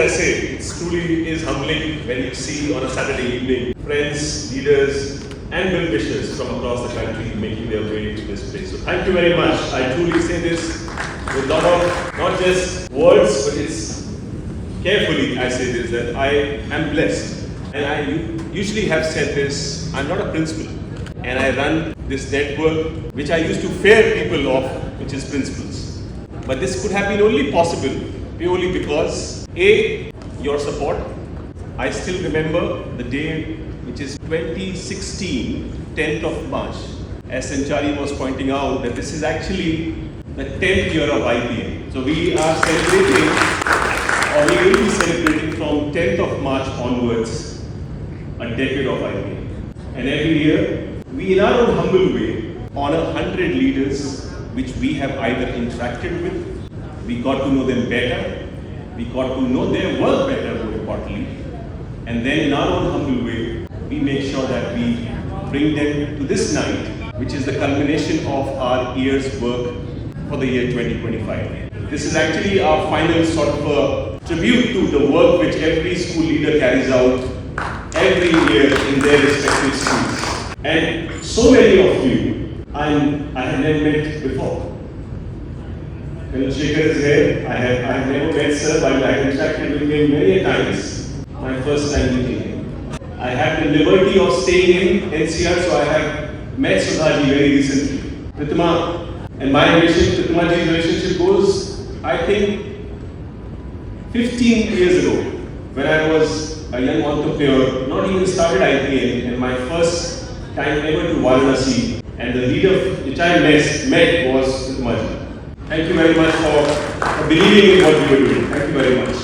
I say, it truly is humbling when you see on a Saturday evening friends, leaders, and well-wishers from across the country making their way to this place. So thank you very much. I truly say this with a lot of not just words, but it's carefully I say this, that I am blessed. And I usually have said this, I'm not a principal. And I run this network which I used to fear people of, which is principals. But this could have been only possible purely because A, your support. I still remember the day which is 2016, 10th of March. As Sanchari was pointing out that this is actually the 10th year of IPM. So we are celebrating, or we will be celebrating from 10th of March onwards, a decade of IPM. And every year, we in our own humble way honor 100 leaders which we have either interacted with, we got to know them better, we got to know their work better, more importantly, and then in our own humble way, we make sure that we bring them to this night, which is the culmination of our year's work for the year 2025. This is actually our final sort of a tribute to the work which every school leader carries out every year in their respective schools. And so many of you, I have never met before. When Shekhar is here, I have never met sir, but I have interacted with him many times. My first time meeting him. I had the liberty of staying in NCR, so I have met Sudhaji very recently. Pritima and my relationship, Pritimaji's relationship goes, I think, 15 years ago, when I was a young entrepreneur, not even started IPM, and my first time ever to Varanasi, and the leader which I met was Pritimaji. Thank you very much for believing in what you were doing. Thank you very much.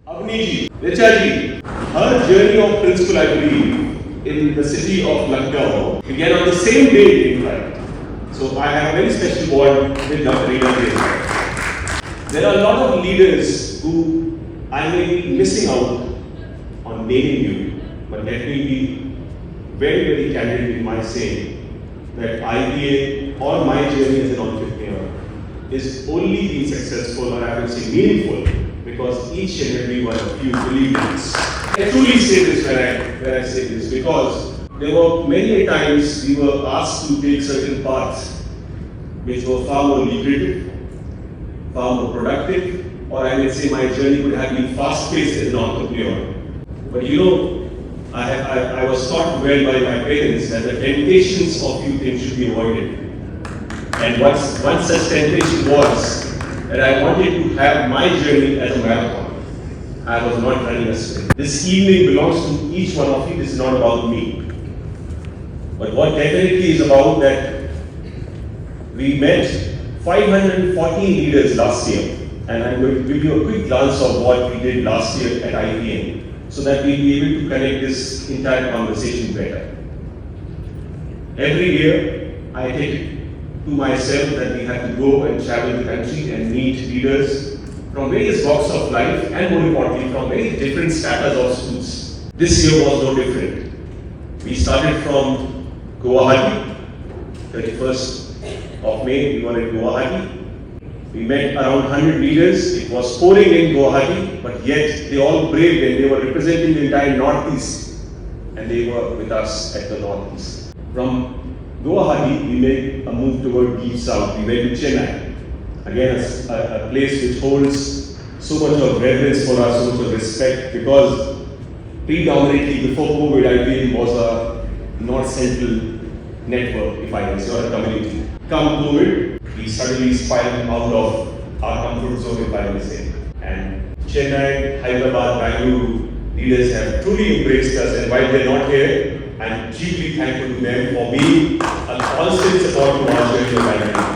Avni ji, Richa ji, her journey of principal, I believe, in the city of Lucknow began on the same day, in fact. So I have a very special bond with Dr. Reena Desai. There are a lot of leaders who I may be missing out on naming you, but let me be very, very candid in my saying that IPA or my journey as an entrepreneur is only being successful, or I would say meaningful, because each and every one of you believe this. I truly say this when I say this, because there were many times we were asked to take certain paths which were far more lucrative, far more productive, or I may say my journey would have been fast-paced as an entrepreneur. But you know, I was taught well by my parents that the temptations of few things should be avoided. And one such temptation was that I wanted to have my journey as a marathon. I was not running a sprint. This evening belongs to each one of you. This is not about me. But what definitely is about that we met 514 leaders last year. And I'm going to give you a quick glance of what we did last year at IPM, so that we'll be able to connect this entire conversation better. Every year, I take it to myself that we have to go and travel the country and meet leaders from various walks of life, and more importantly, from very different status of schools. This year was no different. We started from Guwahati, 31st of May, we were in Guwahati. We met around 100 leaders. It was pouring in Guwahati, but yet they all braved and they were representing the entire Northeast, and they were with us at the Northeast. From Guwahati, we made a move toward deep south. We went to Chennai, again a place which holds so much of reverence for us, so much of respect, because predominantly before COVID, IPM was a North Central network, if I may say, or a community. Come COVID, we suddenly spiraled out of our comfort zone, if I may say. And Chennai, Hyderabad, Bangalore leaders have truly embraced us, and while they're not here, I'm deeply thankful to them for being a constant support to our journey of IPM.